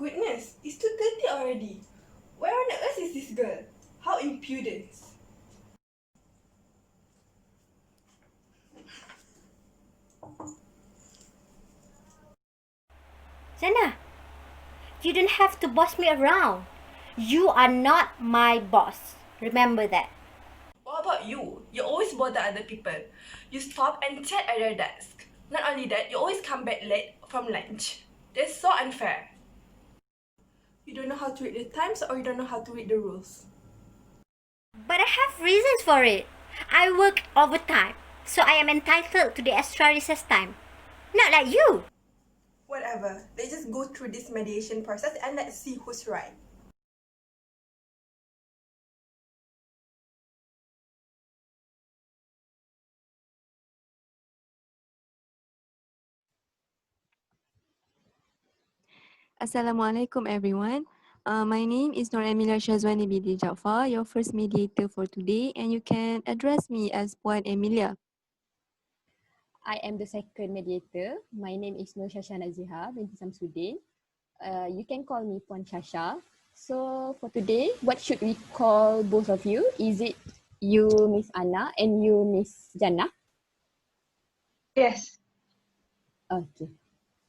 goodness, it's 2:30 already. Where on earth is this girl? How impudent. Zana, you don't have to boss me around. You are not my boss. Remember that. What about you? You always bother other people. You stop and chat at your desk. Not only that, you always come back late from lunch. That's so unfair. You don't know how to read the times or you don't know how to read the rules. But I have reasons for it. I work overtime, so I am entitled to the extra recess time. Not like you. Whatever, let's just go through this mediation process and let's see who's right. Assalamualaikum everyone. My name is Nur Emilia Shazwani binti Jaafar, your first mediator for today, and you can address me as Puan Emilia. I am the second mediator. My name is Nur Shashana Ziha binti Samsudin. You can call me Puan Shasha. So for today, what should we call both of you? Is it you, Miss Anna, and you, Miss Jannah? Yes. Okay.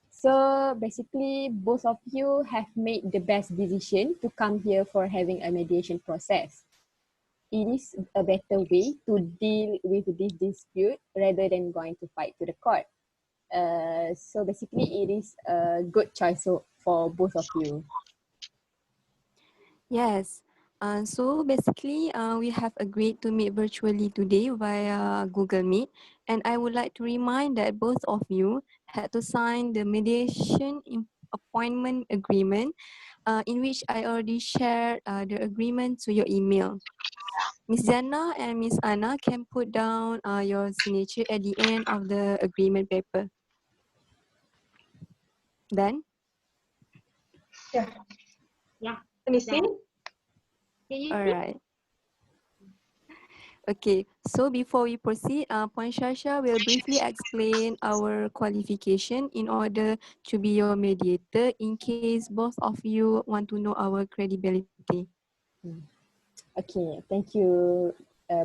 So basically, both of you have made the best decision to come here for having a mediation process. It is a better way to deal with this dispute rather than going to fight to the court. So basically, it is a good choice for both of you. Yes. So basically, we have agreed to meet virtually today via Google Meet, and I would like to remind that both of you had to sign the mediation appointment agreement, in which I already shared the agreement to your email. Miss Jana and Miss Anna can put down your signature at the end of the agreement paper. Done? Yeah. Yeah. Can you see? Can you All right. Okay, so before we proceed, Puan Shasha will briefly explain our qualification in order to be your mediator in case both of you want to know our credibility. Okay, thank you,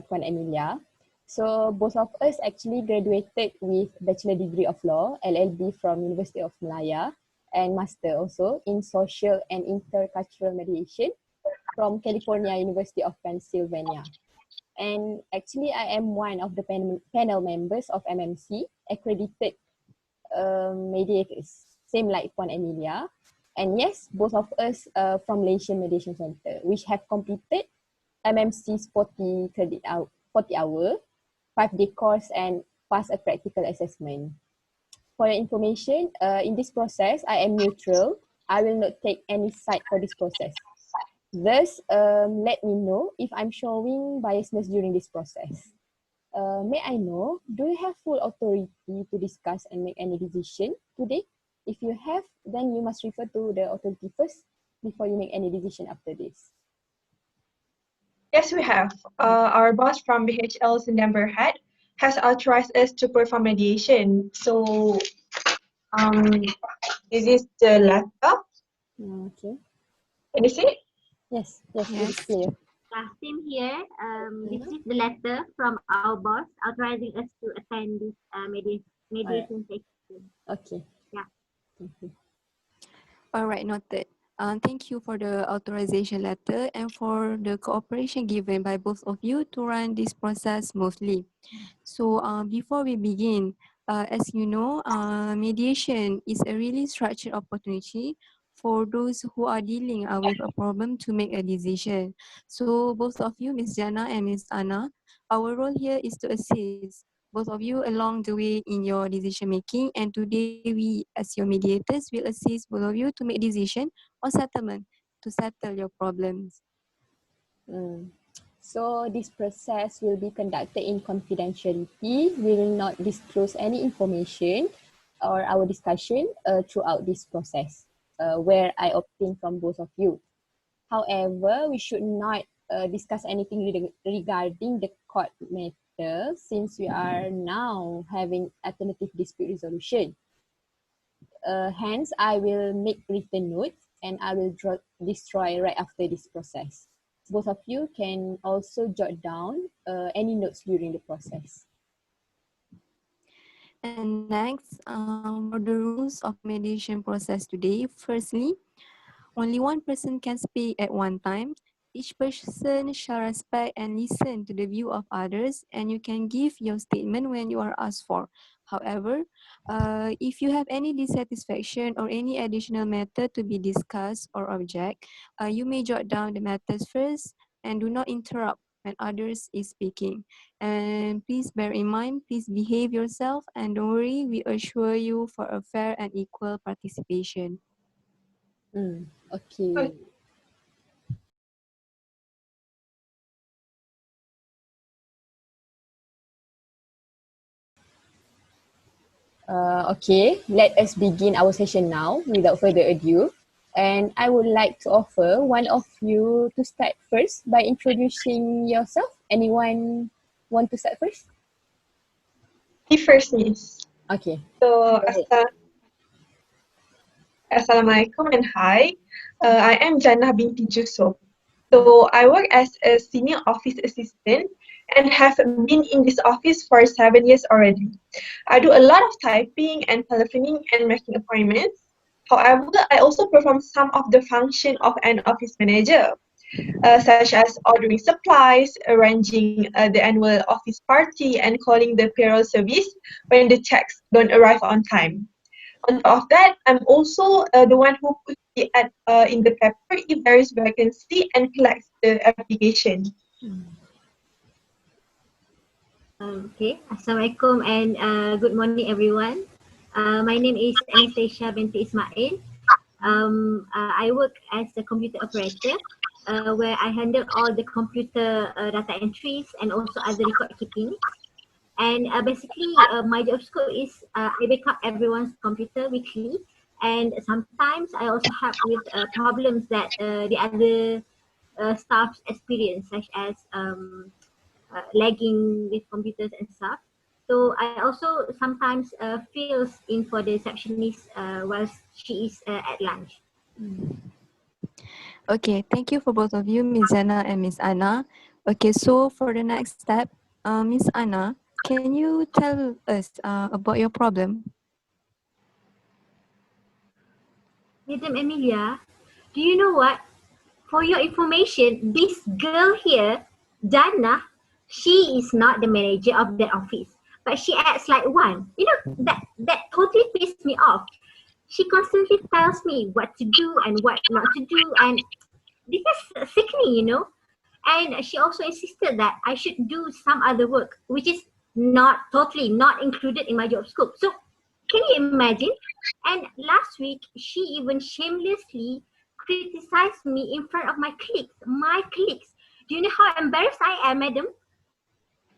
Puan Emilia. So both of us actually graduated with Bachelor Degree of Law, LLB from University of Malaya, and Master also in Social and Intercultural Mediation from California University of Pennsylvania. And actually, I am one of the panel members of MMC, accredited mediators, same like Puan Emilia. And yes, both of us from Malaysian Mediation Center, which have completed MMC's 40 credit hour, 40 hour, 5-day course, and pass a practical assessment. For your information, in this process, I am neutral. I will not take any side for this process. Thus, let me know if I'm showing biasness during this process. May I know, do you have full authority to discuss and make any decision today? If you have, then you must refer to the authority first before you make any decision after this. Yes, we have. Our boss from BHL September Head has authorized us to perform mediation. So, this is the letter. Okay. Can you see? Yes, yes, Yes. it's clear. Same here. This is the letter from our boss authorizing us to attend this mediation session. Okay. Yeah. Thank you. All right, noted. Thank you for the authorization letter and for the cooperation given by both of you to run this process smoothly. So before we begin, as you know, mediation is a really structured opportunity for those who are dealing with a problem to make a decision. So both of you, Ms. Jana and Ms. Anna, our role here is to assist both of you along the way in your decision making. And today we, as your mediators, will assist both of you to make decision or settlement to settle your problems. So this process will be conducted in confidentiality. We will not disclose any information or our discussion throughout this process where I obtain from both of you. However, we should not discuss anything regarding the court matter since we are now having alternative dispute resolution. Hence, I will make written notes and I will destroy right after this process. Both of you can also jot down any notes during the process. And next, for the rules of mediation process today, firstly, only one person can speak at one time. Each person shall respect and listen to the view of others, and you can give your statement when you are asked for. However, if you have any dissatisfaction or any additional matter to be discussed or object, you may jot down the matters first and do not interrupt when others is speaking. And please bear in mind, please behave yourself, and don't worry, we assure you for a fair and equal participation. Okay. Okay, let us begin our session now without further ado. And I would like to offer one of you to start first by introducing yourself. Anyone want to start first? Me first, Miss. Okay. So, Go ahead. Assalamualaikum and hi. I am Jannah binti Jusuf. So I work as a senior office assistant and have been in this office for 7 years already. I do a lot of typing and telephoning and making appointments. However, I also perform some of the function of an office manager, such as ordering supplies, arranging the annual office party, and calling the payroll service when the checks don't arrive on time. On top of that, I'm also the one who puts the ad in the paper if there is vacancy and collects the application. Okay, Assalamualaikum and good morning everyone. My name is Anastasia binti Ismail. I work as a computer operator where I handle all the computer data entries and also other record keeping. And basically my job scope is I backup everyone's computer weekly, and sometimes I also help with problems that the other staffs experience, such as lagging with computers and stuff. So I also sometimes fills in for the receptionist while she is at lunch. Okay, thank you for both of you, Ms. Jana and Ms. Anna. Okay, so for the next step, Ms. Anna, can you tell us about your problem? Madam Emilia, do you know what? For your information, this girl here, Dana, she is not the manager of the office, but she acts like one. You know, that totally pissed me off. She constantly tells me what to do and what not to do, and this is sickening, you know. And she also insisted that I should do some other work, which is not totally not included in my job scope. So can you imagine? And last week, she even shamelessly criticized me in front of my colleagues. My colleagues. Do you know how embarrassed I am, madam?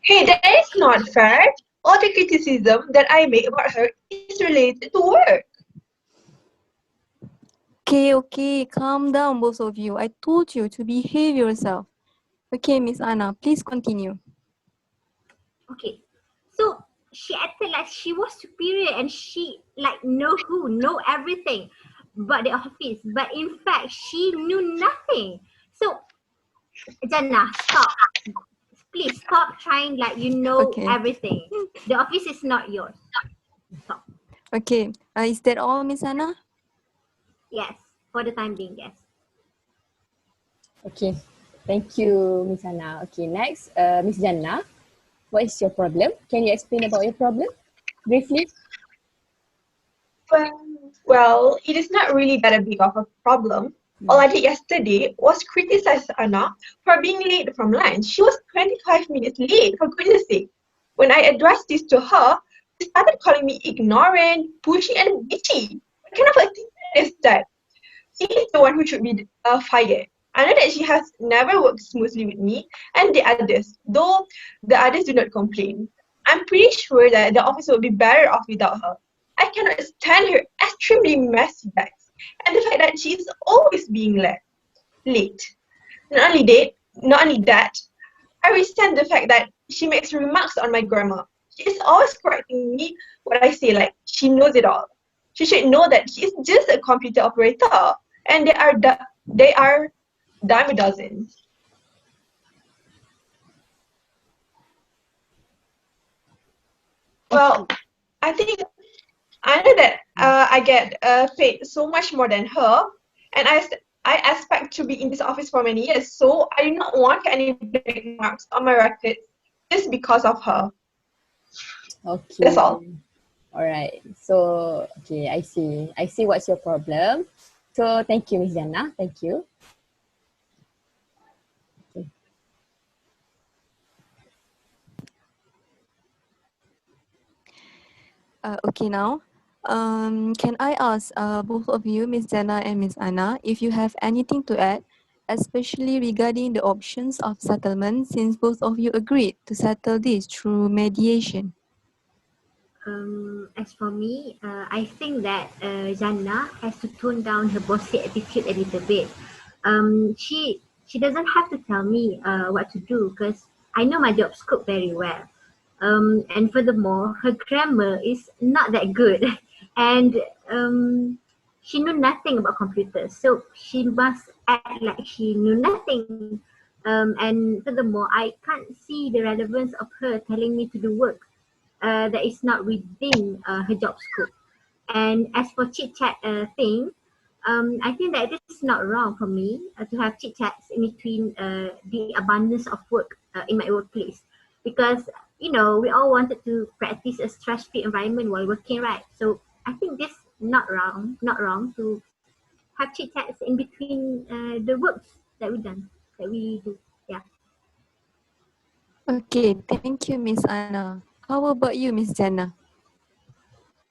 Hey, that is not fair. All the criticism that I make about her is related to work. Okay, calm down, both of you. I told you to behave yourself. Okay, Miss Anna, please continue. Okay. So she acted like she was superior and she like know everything but the office. But in fact, she knew nothing. So Jannah, stop. Please stop trying like you know Okay. everything. The office is not yours. Stop. Okay, is that all, Miss Anna? Yes, for the time being, yes. Okay. Thank you, Miss Anna. Okay, next, Miss Jannah. What is your problem? Can you explain about your problem briefly? Well, it is not really that big of a problem. All I did yesterday was criticize Anna for being late from lunch. She was 25 minutes late, for goodness sake. When I addressed this to her, she started calling me ignorant, pushy, and bitchy. What kind of a thing is that? She is the one who should be fired. I know that she has never worked smoothly with me and the others, though the others do not complain. I'm pretty sure that the office would be better off without her. I cannot stand her extremely messy bags and the fact that she is always being late. Not only that, I resent the fact that she makes remarks on my grammar. She is always correcting me what I say, like she knows it all. She should know that she is just a computer operator. and they are dime a dozen. Well, I think I know that I get paid so much more than her, and I expect to be in this office for many years, so I do not want any black marks on my record just because of her. That's Okay. all. All right. So, okay, I see. I see what's your problem. So, thank you, Miss Jana. Thank you. Okay. Okay, now, can I ask both of you, Miss Jana and Miss Anna, if you have anything to add, especially regarding the options of settlement, since both of you agreed to settle this through mediation? As for me, I think that Jannah has to tone down her bossy attitude a little bit. She doesn't have to tell me what to do because I know my job scope very well. And furthermore, her grammar is not that good, and she knew nothing about computers, so she must act like she knew nothing. And furthermore, I can't see the relevance of her telling me to do work that is not within her job scope. And as for chit chat thing, I think that it is not wrong for me to have chit chats in between the abundance of work in my workplace, because we all wanted to practice a stress-free environment while working, right? So I think this not wrong to have chit chats in between the works that we do. Yeah. Okay, thank you, Miss Anna. How about you, Miss Jana?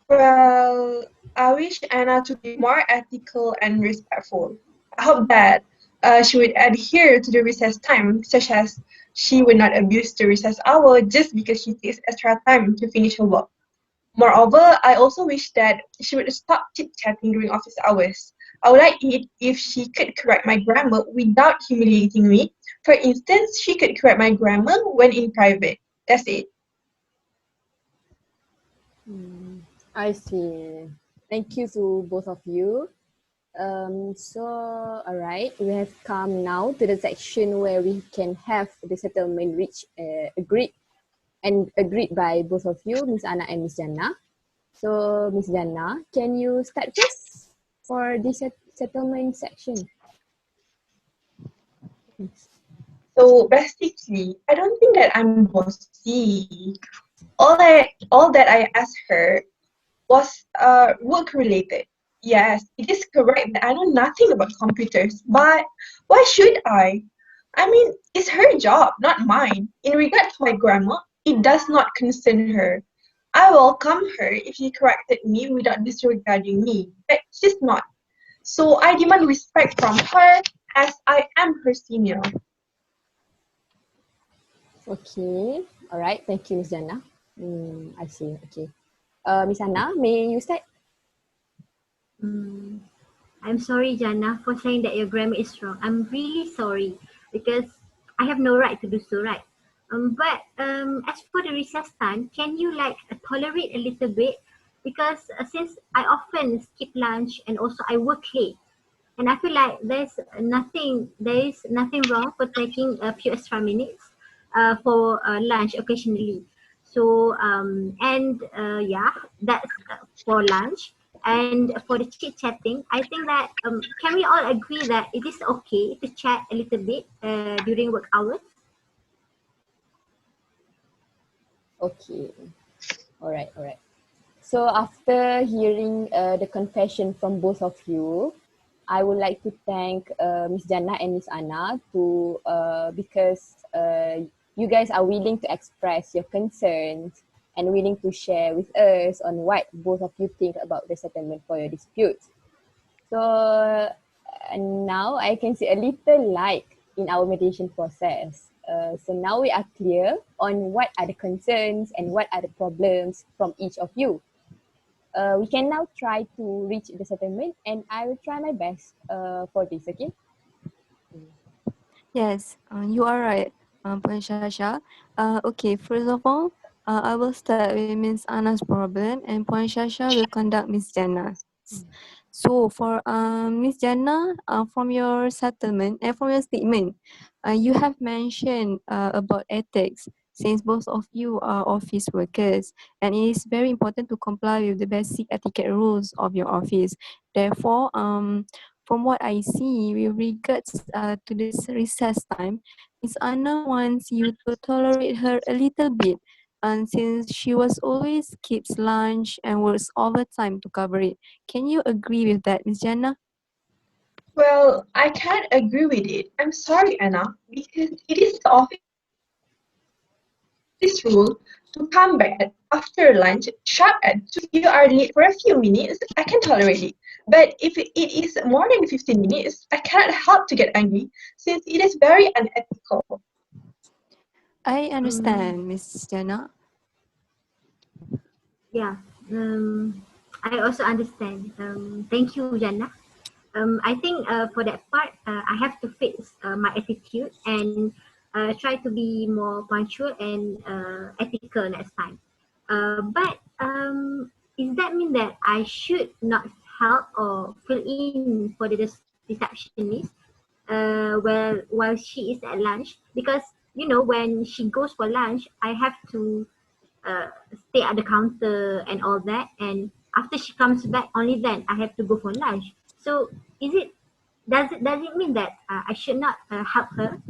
Well, I wish Anna to be more ethical and respectful. I hope that she would adhere to the recess time, such as she would not abuse the recess hour just because she takes extra time to finish her work. Moreover, I also wish that she would stop chit-chatting during office hours. I would like it if she could correct my grammar without humiliating me. For instance, she could correct my grammar when in private. That's it. I see. Thank you to both of you. So, all right, we have come now to the section where we can have the settlement reach agreed by both of you, Miss Anna and Miss Jana. So, Miss Jana, can you start first for this settlement section? So basically, I don't think that I'm bossy. All that I asked her was work related. Yes, it is correct that I know nothing about computers, but why should I? I mean, it's her job, not mine. In regard to my grammar, it does not concern her. I welcome her if she corrected me without disregarding me, but she's not. So I demand respect from her as I am her senior. Okay, all right, thank you, Miss Jana. I see. Okay. Miss Anna, may you start? Mm, I'm sorry, Jana, for saying that your grammar is wrong. I'm really sorry because I have no right to do so, right? But as for the recess time, can you tolerate a little bit? Because since I often skip lunch and also I work late, and I feel like there is nothing wrong for taking a few extra minutes for lunch occasionally. So and that's for lunch. And for the chit chatting, I think that can we all agree that it is okay to chat a little bit during work hours? Okay, all right, all right. So after hearing the confession from both of you, I would like to thank Miss Jana and Miss Anna because you guys are willing to express your concerns and willing to share with us on what both of you think about the settlement for your disputes. So now I can see a little light in our mediation process. So now we are clear on what are the concerns and what are the problems from each of you. We can now try to reach the settlement, and I will try my best for this. Okay. Yes, you are right, Puan Shasha. Okay, first of all, I will start with Miss Anna's problem and Puan Shasha will conduct Miss Jana's. So for Miss Jana, from your settlement and from your statement, you have mentioned about ethics since both of you are office workers, and it is very important to comply with the basic etiquette rules of your office. Therefore, from what I see with regards to this recess time, Miss Anna wants you to tolerate her a little bit, and since she was always skips lunch and works overtime to cover it. Can you agree with that, Miss Jana? Well, I can't agree with it. I'm sorry, Anna, because it is the office rule to come back after lunch sharp at 2. If you are late for a few minutes, I can tolerate it. But if it is more than 15 minutes, I cannot help to get angry since it is very unethical. I Um, understand, Miss Jana. yeah. I also understand. Thank you, Jannah. I think for that part, I have to fix my attitude and try to be more punctual and ethical next time. But does that mean that I should not help or fill in for the receptionist while she is at lunch? Because you know when she goes for lunch, I have to uh, stay at the counter and all that, and after she comes back, only then I have to go for lunch. So is it does it mean that I should not help her,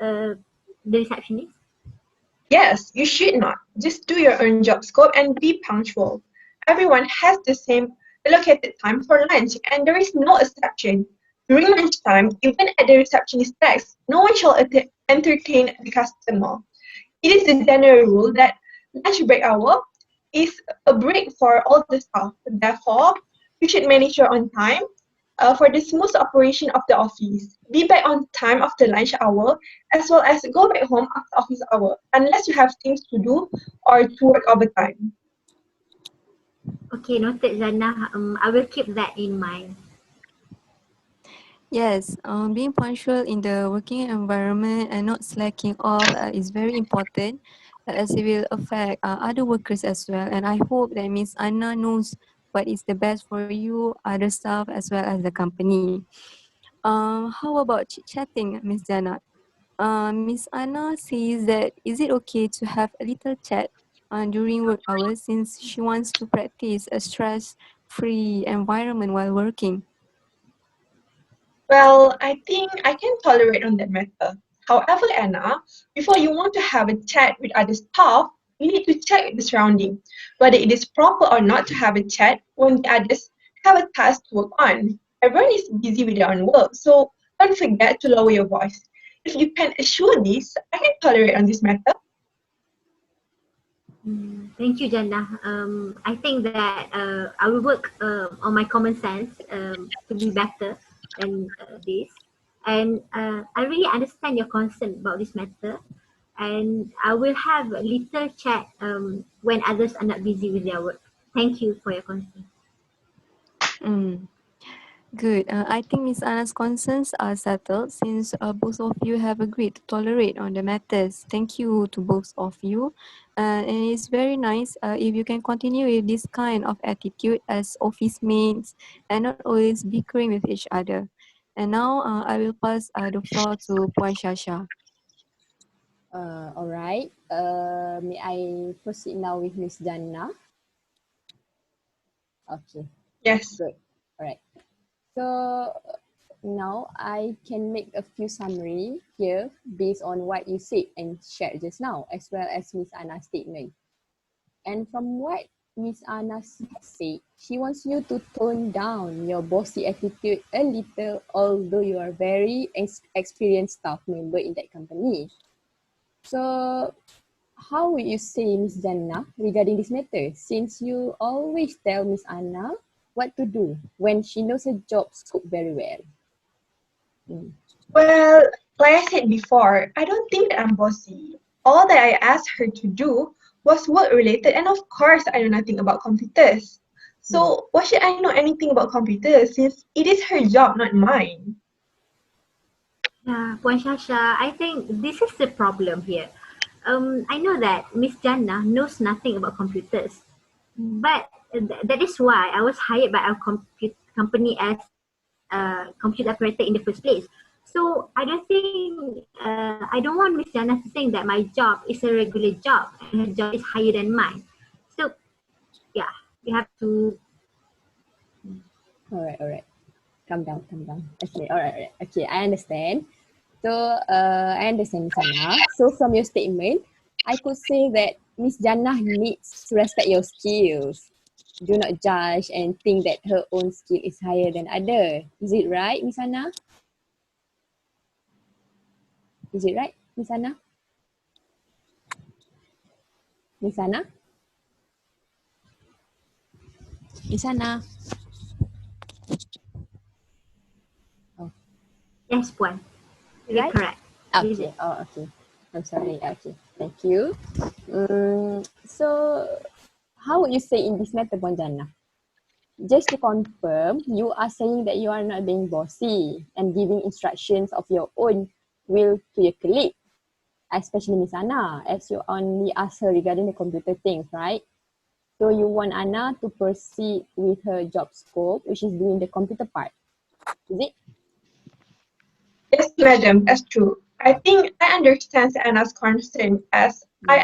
uh, the receptionist? Yes, you should not. Just do your own job scope and be punctual. Everyone has the same allocated time for lunch, and there is no exception. During lunchtime, even at the receptionist desk, no one shall entertain the customer. It is the general rule that lunch break hour is a break for all the staff. Therefore, you should manage your own time for the smooth operation of the office. Be back on time after lunch hour, as well as go back home after office hour, unless you have things to do or to work overtime. Okay, noted, Zana. I will keep that in mind. Yes, being punctual in the working environment and not slacking off is very important as it will affect other workers as well. And I hope that Miss Anna knows what is the best for you, other staff, as well as the company. How about chit-chatting, Miss Jana? Miss Anna says that is it okay to have a little chat during work hours since she wants to practice a stress-free environment while working? Well, I think I can tolerate on that matter. However, Anna, before you want to have a chat with other staff, you need to check the surrounding, whether it is proper or not to have a chat when the others have a task to work on. Everyone is busy with their own work, so don't forget to lower your voice. If you can assure this, I can tolerate on this matter. Thank you, Jannah. I think that I will work on my common sense to be better than this. And I really understand your concern about this matter. And I will have a little chat when others are not busy with their work. Thank you for your concern. Mm. Good. I think Miss Anna's concerns are settled since both of you have agreed to tolerate on the matters. Thank you to both of you. And it's very nice if you can continue with this kind of attitude as office mates and not always bickering with each other. And now I will pass the floor to Puan Shasha. All right. May I proceed now with Miss Jannah? Okay, Yes. good. All right. So now I can make a few summary here based on what you said and shared just now, as well as Miss Anna's statement. And from what Miss Anna said, she wants you to tone down your bossy attitude a little, although you are very experienced staff member in that company. So how would you say, Miss Jannah, regarding this matter, since you always tell Miss Anna what to do when she knows her job scope very well? Mm. Well, like I said before, I don't think that I'm bossy. All that I asked her to do was work related, and of course, I know nothing about computers. So, why should I know anything about computers since it is her job, not mine? Yeah, Puan Shasha, I think this is the problem here. I know that Miss Jannah knows nothing about computers, but that is why I was hired by our company as a computer operator in the first place. So I don't think, I don't want Miss Jana to think that my job is a regular job and her job is higher than mine. So yeah, we have to. Alright. Calm down. Okay, alright. Okay, I understand. So, I understand, Miss Anna. So, from your statement, I could say that Miss Jannah needs to respect your skills. Do not judge and think that her own skill is higher than other. Is it right, Miss Anna? Is it right, Miss Anna? Miss Anna? Miss Anna? Oh, Yes, Puan. You're right? correct. Is Okay. it? Oh, okay. I'm sorry. Okay. Thank you. So, how would you say in this matter, Puan Jannah? Just to confirm, you are saying that you are not being bossy and giving instructions of your own will to your colleague, especially Miss Anna, as you only asked her regarding the computer things, right? So you want Anna to proceed with her job scope, which is doing the computer part. Is it? Yes, madam, that's true. I think I understand Anna's concern as I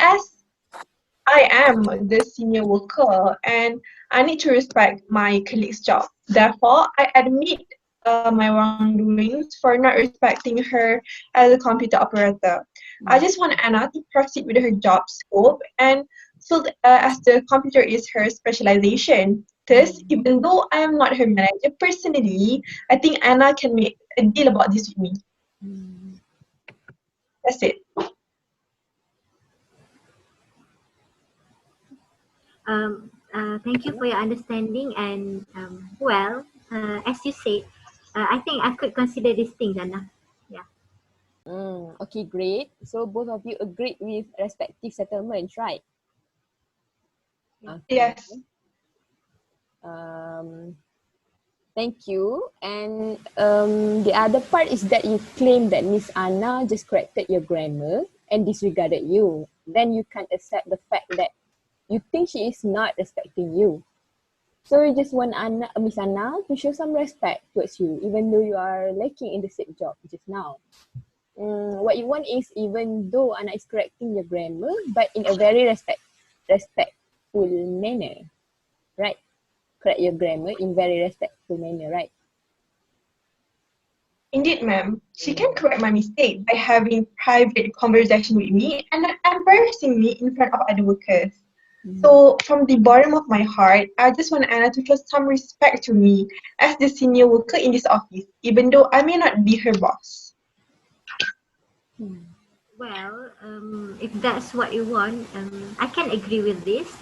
am the senior worker and I need to respect my colleague's job. Therefore, I admit my wrongdoings for not respecting her as a computer operator. I just want Anna to proceed with her job scope and so as the computer is her specialization. Thus, even though I am not her manager personally, I think Anna can make a deal about this with me. That's it. Thank you for your understanding and as you said, I think I could consider these things, Anna. Yeah. Okay, great. So both of you agreed with respective settlements, right? Yeah. Okay. Yes. Um, Thank you. And the other part is that you claim that Miss Anna just corrected your grammar and disregarded you. Then you can't accept the fact that you think she is not respecting you. So you just want Miss Anna to show some respect towards you, even though you are lacking in the same job just now. What you want is, even though Anna is correcting your grammar, but in a very respectful manner, right? Correct your grammar in very respectful manner, right? Indeed, ma'am. She can correct my mistake by having private conversation with me and not embarrassing me in front of other workers. So, from the bottom of my heart, I just want Anna to show some respect to me as the senior worker in this office, even though I may not be her boss. Well, if that's what you want, I can agree with this.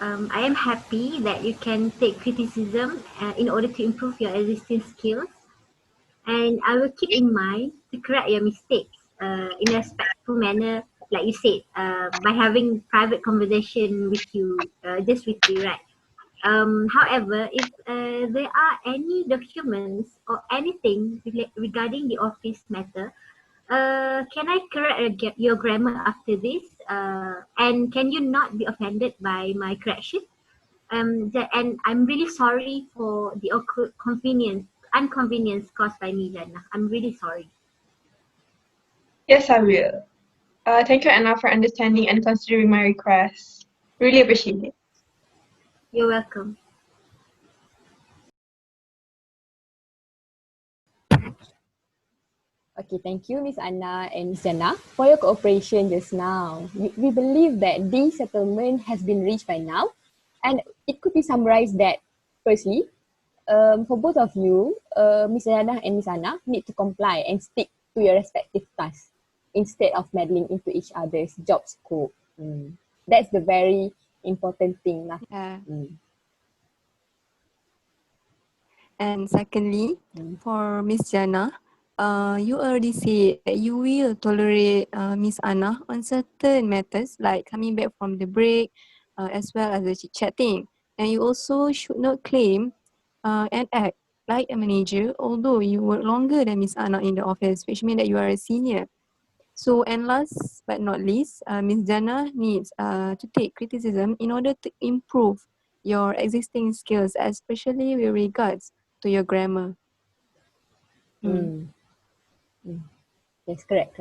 I am happy that you can take criticism in order to improve your existing skills, and I will keep in mind to correct your mistakes in a respectful manner, like you said, by having private conversation with you, just with you, right? However, if there are any documents or anything regarding the office matter, can I correct your grammar after this? And can you not be offended by my correction? And I'm really sorry for the inconvenience caused by me, Jannah. I'm really sorry. Yes, I will. Thank you, Anna, for understanding and considering my request. Really appreciate it. You're welcome. Okay, thank you, Miss Anna and Miss Jana, for your cooperation just now. We believe that this settlement has been reached by now, and it could be summarized that, firstly, for both of you, Miss Jana and Miss Anna need to comply and stick to your respective tasks instead of meddling into each other's job scope. That's the very important thing. Lah. Yeah. Mm. And secondly, Mm. for Miss Jana, you already said that you will tolerate Miss Anna on certain matters like coming back from the break, as well as the chit chatting. And you also should not claim and act like a manager, although you work longer than Miss Anna in the office, which means that you are a senior. So, and last but not least, Ms. Jana needs to take criticism in order to improve your existing skills, especially with regards to your grammar. Mm. Yes, correct.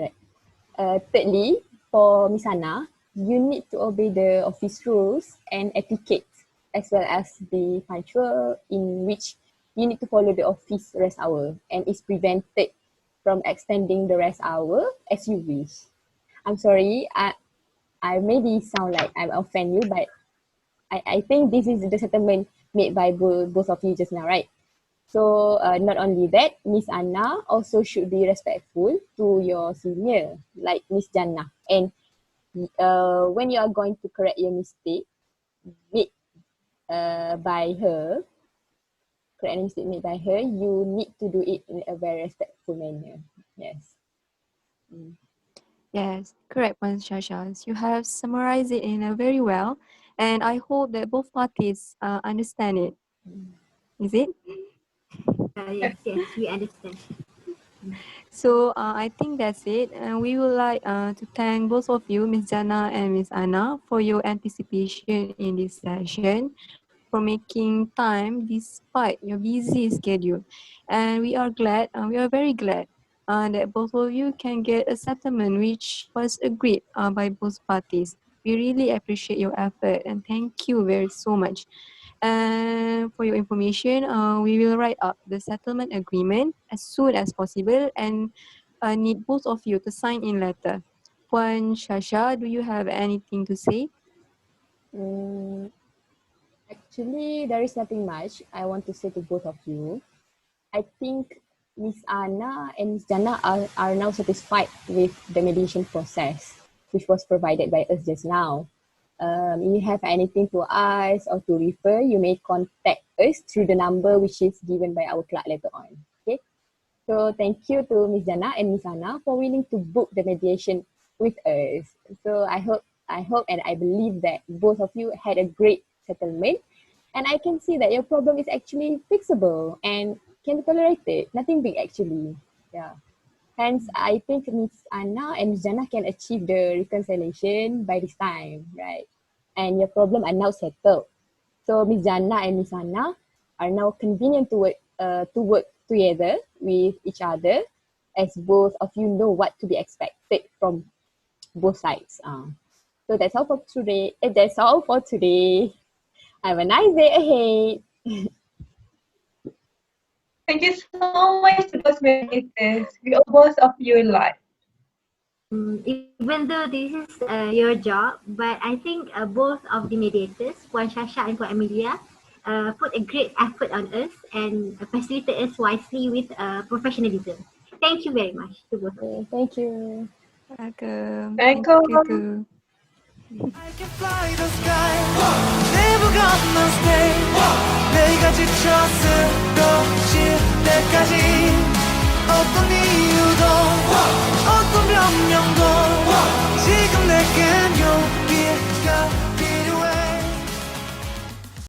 Thirdly, for Miss Hannah, you need to obey the office rules and etiquette, as well as be punctual, in which you need to follow the office rest hour and is prevented from extending the rest hour as you wish. I'm sorry, I maybe sound like I'm offend you, but I think this is the settlement made by both of you just now, right? So not only that, Miss Anna also should be respectful to your senior, like Miss Jannah. And when you are going to correct your mistake made by her, correct any mistake made by her, you need to do it in a very respectful manner. Yes. Yes, correct, Ms. Shasha. You have summarized it in a very well, and I hope that both parties understand it. Is it? Yes, we understand. So I think that's it. And we would like to thank both of you, Ms. Jana and Ms. Anna, for your anticipation in this session, for making time despite your busy schedule. And we are very glad that both of you can get a settlement which was agreed by both parties. We really appreciate your effort and thank you very so much. And for your information, we will write up the settlement agreement as soon as possible and need both of you to sign in letter. Puan Shasha, do you have anything to say? Mm, actually, there is nothing much I want to say to both of you. I think Miss Anna and Miss Jana are now satisfied with the mediation process, which was provided by us just now. If you have anything to ask or to refer, you may contact us through the number which is given by our clerk later on. Okay. So thank you to Miss Jana and Miss Anna for willing to book the mediation with us. So I hope and I believe that both of you had a great settlement, and I can see that your problem is actually fixable and can be tolerated. Nothing big actually. Yeah. Hence, I think Miss Anna and Miss Jana can achieve the reconciliation by this time, right? And your problem are now settled. So Miss Jana and Miss Anna are now convenient to work together with each other, as both of you know what to be expected from both sides. So that's all for today. That's all for today. Have a nice day ahead. Thank you so much to those mediators. We owe both of you a lot. Even though this is your job, but I think both of the mediators, Puan Shasha and Puan Amelia, put a great effort on us and facilitate us wisely with professionalism. Thank you very much to both of you. Thank you. Welcome. Thank Thank you you. too. I can fly the sky Never gonna stay 내가 지쳐 쓰러질 때까지 어떤 이유도 어떤 변명도 지금 내겐 용기가